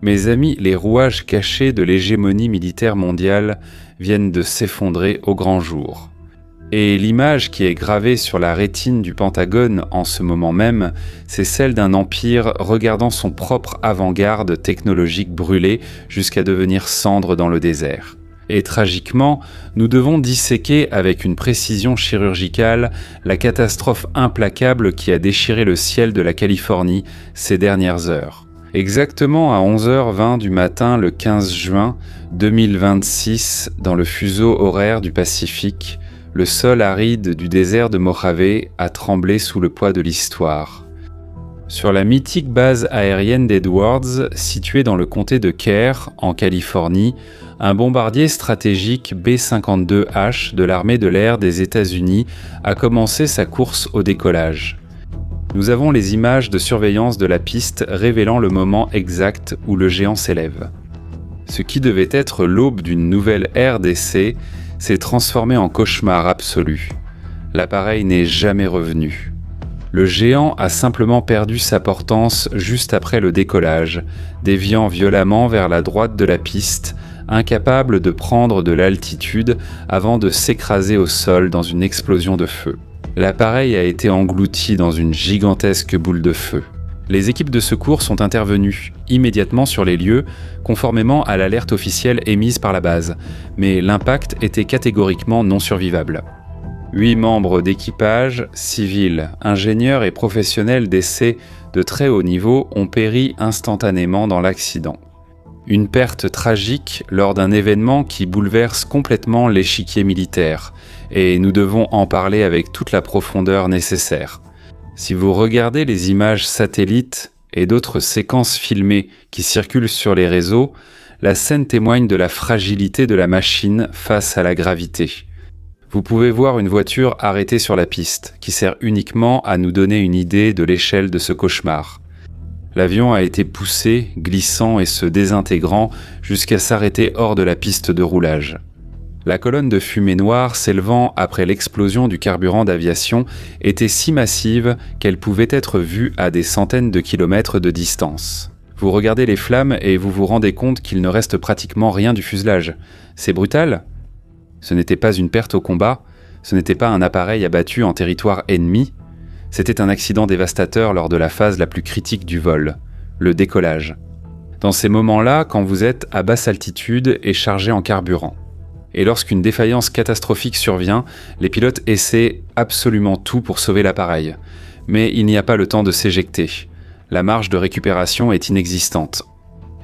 Mes amis, les rouages cachés de l'hégémonie militaire mondiale viennent de s'effondrer au grand jour. Et l'image qui est gravée sur la rétine du Pentagone en ce moment même, c'est celle d'un empire regardant son propre avant-garde technologique brûler jusqu'à devenir cendre dans le désert. Et tragiquement, nous devons disséquer avec une précision chirurgicale la catastrophe implacable qui a déchiré le ciel de la Californie ces dernières heures. Exactement à 11h20 du matin le 15 juin 2026, dans le fuseau horaire du Pacifique, le sol aride du désert de Mojave a tremblé sous le poids de l'histoire. Sur la mythique base aérienne d'Edwards, située dans le comté de Kerr, en Californie, un bombardier stratégique B-52H de l'armée de l'air des États-Unis a commencé sa course au décollage. Nous avons les images de surveillance de la piste révélant le moment exact où le géant s'élève. Ce qui devait être l'aube d'une nouvelle ère d'essai s'est transformé en cauchemar absolu. L'appareil n'est jamais revenu. Le géant a simplement perdu sa portance juste après le décollage, déviant violemment vers la droite de la piste, incapable de prendre de l'altitude avant de s'écraser au sol dans une explosion de feu. L'appareil a été englouti dans une gigantesque boule de feu. Les équipes de secours sont intervenues immédiatement sur les lieux, conformément à l'alerte officielle émise par la base, mais l'impact était catégoriquement non survivable. 8 membres d'équipage, civils, ingénieurs et professionnels d'essai de très haut niveau ont péri instantanément dans l'accident. Une perte tragique lors d'un événement qui bouleverse complètement l'échiquier militaire, et nous devons en parler avec toute la profondeur nécessaire. Si vous regardez les images satellites et d'autres séquences filmées qui circulent sur les réseaux, la scène témoigne de la fragilité de la machine face à la gravité. Vous pouvez voir une voiture arrêtée sur la piste, qui sert uniquement à nous donner une idée de l'échelle de ce cauchemar. L'avion a été poussé, glissant et se désintégrant jusqu'à s'arrêter hors de la piste de roulage. La colonne de fumée noire s'élevant après l'explosion du carburant d'aviation était si massive qu'elle pouvait être vue à des centaines de kilomètres de distance. Vous regardez les flammes et vous vous rendez compte qu'il ne reste pratiquement rien du fuselage. C'est brutal. Ce n'était pas une perte au combat, ce n'était pas un appareil abattu en territoire ennemi, c'était un accident dévastateur lors de la phase la plus critique du vol, le décollage. Dans ces moments-là, quand vous êtes à basse altitude et chargé en carburant. Et lorsqu'une défaillance catastrophique survient, les pilotes essaient absolument tout pour sauver l'appareil. Mais il n'y a pas le temps de s'éjecter. La marge de récupération est inexistante.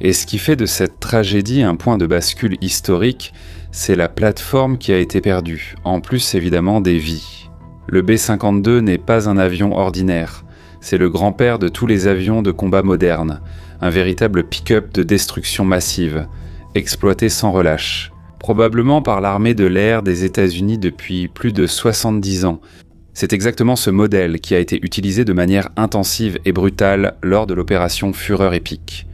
Et ce qui fait de cette tragédie un point de bascule historique, c'est la plateforme qui a été perdue, en plus évidemment des vies. Le B-52 n'est pas un avion ordinaire. C'est le grand-père de tous les avions de combat modernes, un véritable pick-up de destruction massive, exploité sans relâche. Probablement par l'armée de l'air des États-Unis depuis plus de 70 ans. C'est exactement ce modèle qui a été utilisé de manière intensive et brutale lors de l'opération Fureur épique,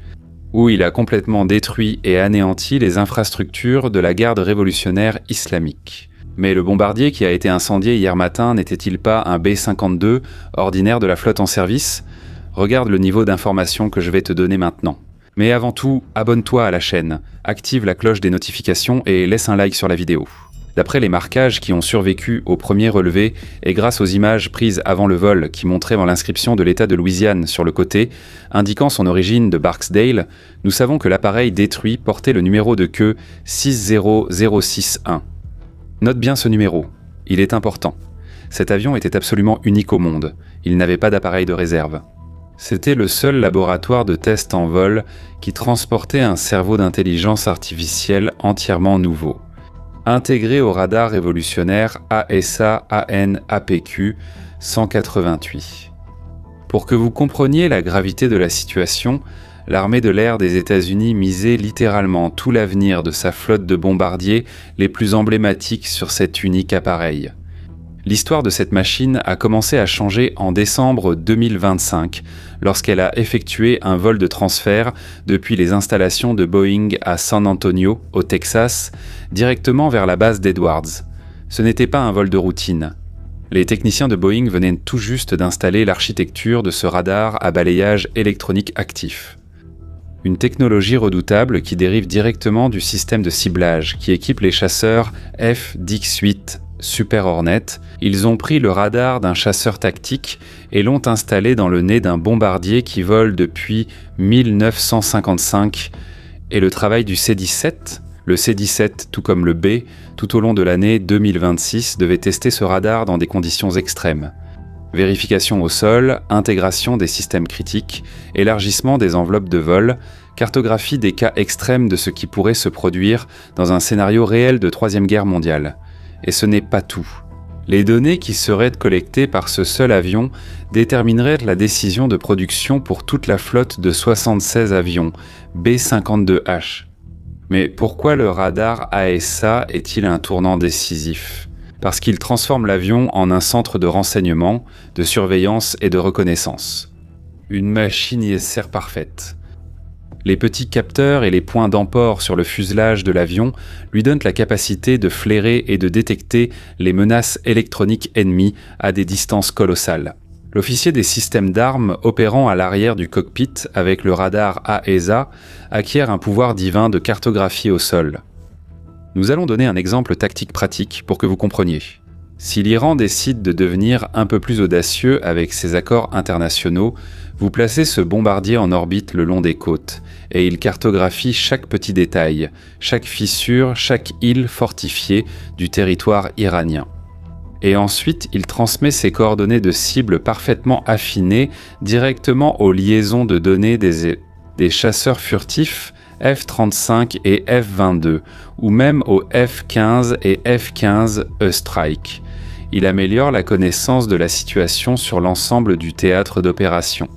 où il a complètement détruit et anéanti les infrastructures de la garde révolutionnaire islamique. Mais le bombardier qui a été incendié hier matin n'était-il pas un B-52 ordinaire de la flotte en service ? Regarde le niveau d'information que je vais te donner maintenant. Mais avant tout, abonne-toi à la chaîne, active la cloche des notifications et laisse un like sur la vidéo. D'après les marquages qui ont survécu au premier relevé et grâce aux images prises avant le vol qui montraient l'inscription de l'État de Louisiane sur le côté, indiquant son origine de Barksdale, nous savons que l'appareil détruit portait le numéro de queue 60061. Note bien ce numéro, il est important. Cet avion était absolument unique au monde, il n'avait pas d'appareil de réserve. C'était le seul laboratoire de test en vol qui transportait un cerveau d'intelligence artificielle entièrement nouveau, intégré au radar révolutionnaire ASA-AN-APQ 188. Pour que vous compreniez la gravité de la situation, l'armée de l'air des États-Unis misait littéralement tout l'avenir de sa flotte de bombardiers les plus emblématiques sur cet unique appareil. L'histoire de cette machine a commencé à changer en décembre 2025, lorsqu'elle a effectué un vol de transfert depuis les installations de Boeing à San Antonio, au Texas, directement vers la base d'Edwards. Ce n'était pas un vol de routine. Les techniciens de Boeing venaient tout juste d'installer l'architecture de ce radar à balayage électronique actif. Une technologie redoutable qui dérive directement du système de ciblage qui équipe les chasseurs F-Dix-8 Super Hornet. Ils ont pris le radar d'un chasseur tactique et l'ont installé dans le nez d'un bombardier qui vole depuis 1955. Et le travail du C-17, le C-17 tout comme le B, tout au long de l'année 2026 devait tester ce radar dans des conditions extrêmes. Vérification au sol, intégration des systèmes critiques, élargissement des enveloppes de vol, cartographie des cas extrêmes de ce qui pourrait se produire dans un scénario réel de Troisième Guerre mondiale. Et ce n'est pas tout. Les données qui seraient collectées par ce seul avion détermineraient la décision de production pour toute la flotte de 76 avions B-52H. Mais pourquoi le radar AESA est-il un tournant décisif ? Parce qu'il transforme l'avion en un centre de renseignement, de surveillance et de reconnaissance. Une machine ISR parfaite. Les petits capteurs et les points d'emport sur le fuselage de l'avion lui donnent la capacité de flairer et de détecter les menaces électroniques ennemies à des distances colossales. L'officier des systèmes d'armes opérant à l'arrière du cockpit avec le radar AESA acquiert un pouvoir divin de cartographie au sol. Nous allons donner un exemple tactique pratique pour que vous compreniez. Si l'Iran décide de devenir un peu plus audacieux avec ses accords internationaux, vous placez ce bombardier en orbite le long des côtes, et il cartographie chaque petit détail, chaque fissure, chaque île fortifiée du territoire iranien. Et ensuite, il transmet ses coordonnées de cible parfaitement affinées directement aux liaisons de données des chasseurs furtifs F-35 et F-22, ou même aux F-15 et F-15 E-Strike. Il améliore la connaissance de la situation sur l'ensemble du théâtre d'opération.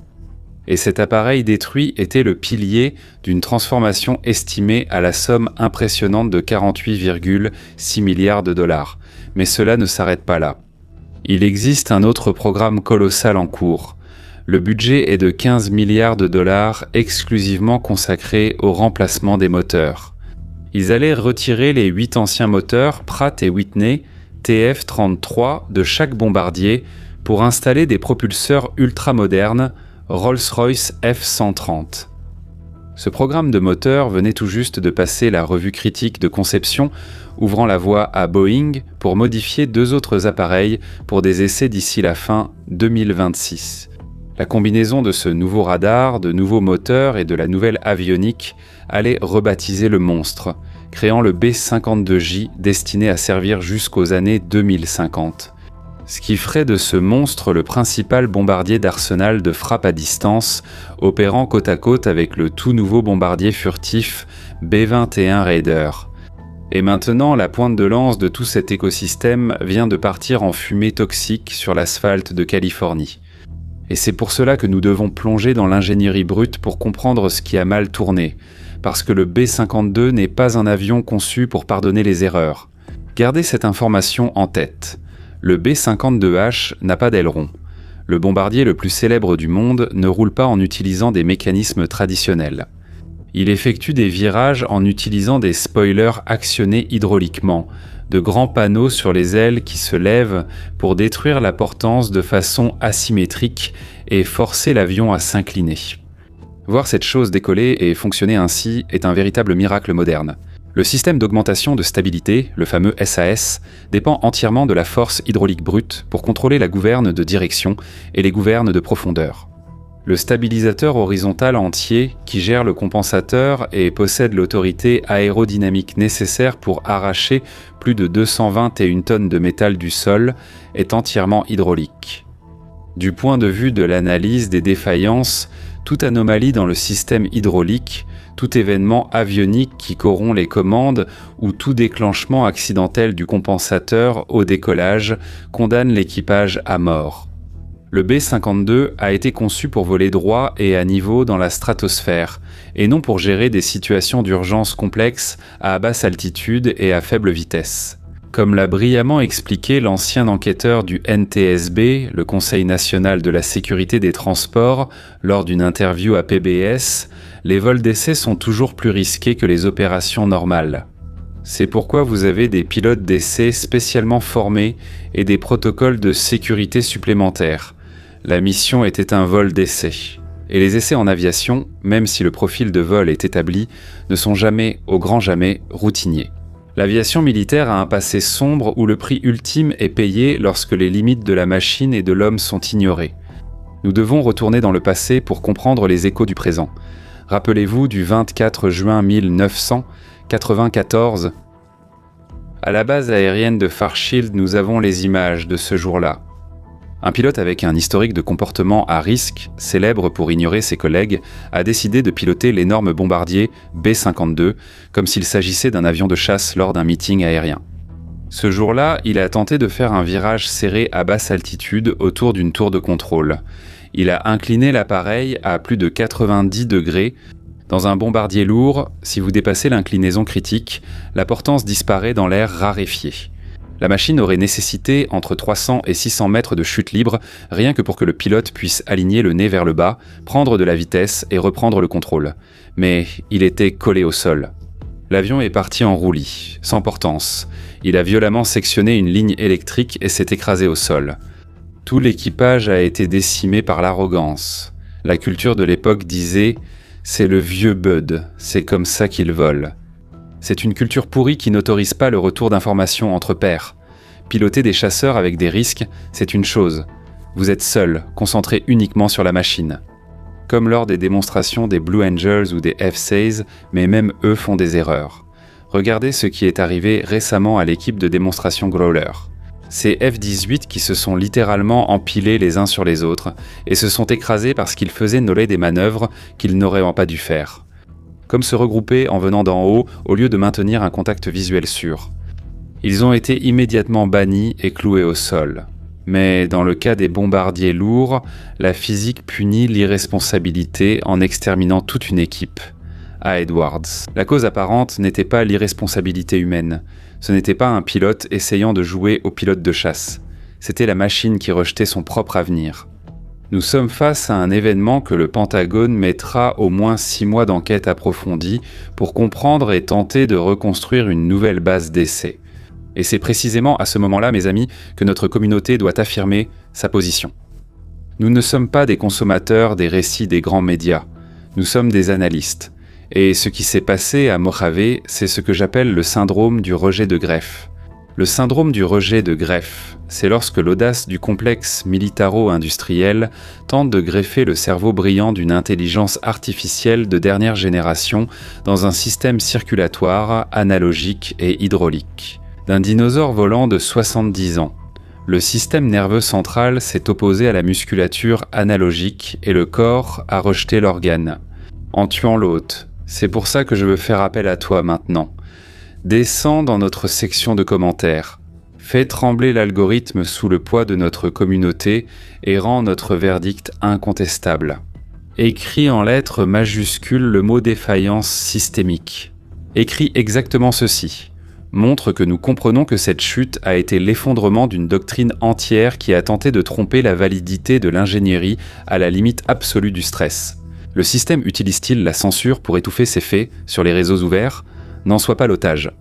Et cet appareil détruit était le pilier d'une transformation estimée à la somme impressionnante de 48,6 milliards de dollars. Mais cela ne s'arrête pas là. Il existe un autre programme colossal en cours. Le budget est de 15 milliards de dollars exclusivement consacré au remplacement des moteurs. Ils allaient retirer les 8 anciens moteurs Pratt & Whitney TF-33 de chaque bombardier pour installer des propulseurs ultramodernes Rolls-Royce F-130. Ce programme de moteur venait tout juste de passer la revue critique de conception, ouvrant la voie à Boeing pour modifier 2 autres appareils pour des essais d'ici la fin 2026. La combinaison de ce nouveau radar, de nouveaux moteurs et de la nouvelle avionique allait rebaptiser le monstre, créant le B-52J destiné à servir jusqu'aux années 2050. Ce qui ferait de ce monstre le principal bombardier d'arsenal de frappe à distance, opérant côte à côte avec le tout nouveau bombardier furtif B-21 Raider. Et maintenant, la pointe de lance de tout cet écosystème vient de partir en fumée toxique sur l'asphalte de Californie. Et c'est pour cela que nous devons plonger dans l'ingénierie brute pour comprendre ce qui a mal tourné, parce que le B-52 n'est pas un avion conçu pour pardonner les erreurs. Gardez cette information en tête. Le B-52H n'a pas d'aileron. Le bombardier le plus célèbre du monde ne roule pas en utilisant des mécanismes traditionnels. Il effectue des virages en utilisant des spoilers actionnés hydrauliquement, de grands panneaux sur les ailes qui se lèvent pour détruire la portance de façon asymétrique et forcer l'avion à s'incliner. Voir cette chose décoller et fonctionner ainsi est un véritable miracle moderne. Le système d'augmentation de stabilité, le fameux SAS, dépend entièrement de la force hydraulique brute pour contrôler la gouverne de direction et les gouvernes de profondeur. Le stabilisateur horizontal entier, qui gère le compensateur et possède l'autorité aérodynamique nécessaire pour arracher plus de 221 tonnes de métal du sol, est entièrement hydraulique. Du point de vue de l'analyse des défaillances, toute anomalie dans le système hydraulique, tout événement avionique qui corrompt les commandes ou tout déclenchement accidentel du compensateur au décollage condamne l'équipage à mort. Le B-52 a été conçu pour voler droit et à niveau dans la stratosphère, et non pour gérer des situations d'urgence complexes à basse altitude et à faible vitesse. Comme l'a brillamment expliqué l'ancien enquêteur du NTSB, le Conseil national de la sécurité des transports, lors d'une interview à PBS, les vols d'essai sont toujours plus risqués que les opérations normales. C'est pourquoi vous avez des pilotes d'essai spécialement formés et des protocoles de sécurité supplémentaires. La mission était un vol d'essai. Et les essais en aviation, même si le profil de vol est établi, ne sont jamais, au grand jamais, routiniers. L'aviation militaire a un passé sombre où le prix ultime est payé lorsque les limites de la machine et de l'homme sont ignorées. Nous devons retourner dans le passé pour comprendre les échos du présent. Rappelez-vous du 24 juin 1994. À la base aérienne de Fairchild, nous avons les images de ce jour-là. Un pilote avec un historique de comportement à risque, célèbre pour ignorer ses collègues, a décidé de piloter l'énorme bombardier B-52 comme s'il s'agissait d'un avion de chasse lors d'un meeting aérien. Ce jour-là, il a tenté de faire un virage serré à basse altitude autour d'une tour de contrôle. Il a incliné l'appareil à plus de 90 degrés. Dans un bombardier lourd, si vous dépassez l'inclinaison critique, la portance disparaît dans l'air raréfié. La machine aurait nécessité entre 300 et 600 mètres de chute libre, rien que pour que le pilote puisse aligner le nez vers le bas, prendre de la vitesse et reprendre le contrôle. Mais il était collé au sol. L'avion est parti en roulis, sans portance. Il a violemment sectionné une ligne électrique et s'est écrasé au sol. Tout l'équipage a été décimé par l'arrogance. La culture de l'époque disait « c'est le vieux Bud, c'est comme ça qu'il vole ». C'est une culture pourrie qui n'autorise pas le retour d'informations entre pairs. Piloter des chasseurs avec des risques, c'est une chose. Vous êtes seul, concentré uniquement sur la machine. Comme lors des démonstrations des Blue Angels ou des F-16, mais même eux font des erreurs. Regardez ce qui est arrivé récemment à l'équipe de démonstration Growler. Ces F-18 qui se sont littéralement empilés les uns sur les autres et se sont écrasés parce qu'ils faisaient noler des manœuvres qu'ils n'auraient pas dû faire. Comme se regrouper en venant d'en haut au lieu de maintenir un contact visuel sûr. Ils ont été immédiatement bannis et cloués au sol. Mais dans le cas des bombardiers lourds, la physique punit l'irresponsabilité en exterminant toute une équipe. À Edwards. La cause apparente n'était pas l'irresponsabilité humaine. Ce n'était pas un pilote essayant de jouer au pilote de chasse. C'était la machine qui rejetait son propre avenir. Nous sommes face à un événement que le Pentagone mettra au moins 6 mois d'enquête approfondie pour comprendre et tenter de reconstruire une nouvelle base d'essai. Et c'est précisément à ce moment-là, mes amis, que notre communauté doit affirmer sa position. Nous ne sommes pas des consommateurs des récits des grands médias. Nous sommes des analystes. Et ce qui s'est passé à Mojave, c'est ce que j'appelle le syndrome du rejet de greffe. Le syndrome du rejet de greffe, c'est lorsque l'audace du complexe militaro-industriel tente de greffer le cerveau brillant d'une intelligence artificielle de dernière génération dans un système circulatoire, analogique et hydraulique. D'un dinosaure volant de 70 ans. Le système nerveux central s'est opposé à la musculature analogique et le corps a rejeté l'organe, en tuant l'hôte. C'est pour ça que je veux faire appel à toi maintenant. Descends dans notre section de commentaires. Fais trembler l'algorithme sous le poids de notre communauté et rends notre verdict incontestable. Écris en lettres majuscules le mot défaillance systémique. Écris exactement ceci. Montre que nous comprenons que cette chute a été l'effondrement d'une doctrine entière qui a tenté de tromper la validité de l'ingénierie à la limite absolue du stress. Le système utilise-t-il la censure pour étouffer ses faits sur les réseaux ouverts ? N'en sois pas l'otage.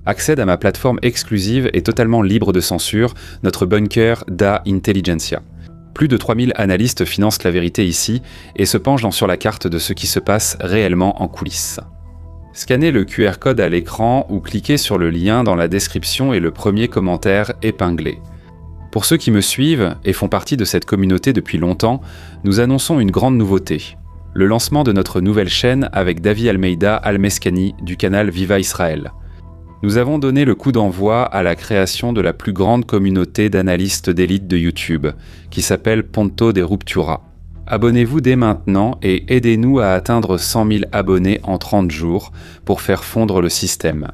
Accède à ma plateforme exclusive et totalement libre de censure, notre bunker d'Intelligentsia. Plus de 3000 analystes financent la vérité ici et se penchent sur la carte de ce qui se passe réellement en coulisses. Scannez le QR code à l'écran ou cliquez sur le lien dans la description et le premier commentaire épinglé. Pour ceux qui me suivent et font partie de cette communauté depuis longtemps, nous annonçons une grande nouveauté. Le lancement de notre nouvelle chaîne avec Davi Almeida Almeskani du canal Viva Israël. Nous avons donné le coup d'envoi à la création de la plus grande communauté d'analystes d'élite de YouTube, qui s'appelle Ponto de Ruptura. Abonnez-vous dès maintenant et aidez-nous à atteindre 100 000 abonnés en 30 jours pour faire fondre le système.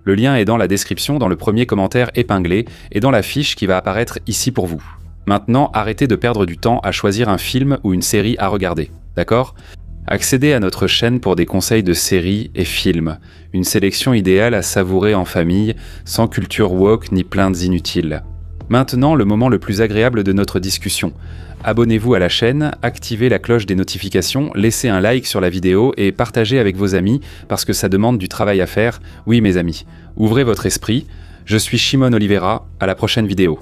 Le lien est dans la description, dans le premier commentaire épinglé et dans la fiche qui va apparaître ici pour vous. Maintenant, arrêtez de perdre du temps à choisir un film ou une série à regarder, d'accord ? Accédez à notre chaîne pour des conseils de séries et films, une sélection idéale à savourer en famille, sans culture woke ni plaintes inutiles. Maintenant, le moment le plus agréable de notre discussion. Abonnez-vous à la chaîne, activez la cloche des notifications, laissez un like sur la vidéo et partagez avec vos amis parce que ça demande du travail à faire. Oui mes amis, ouvrez votre esprit. Je suis Shimon Oliveira, à la prochaine vidéo.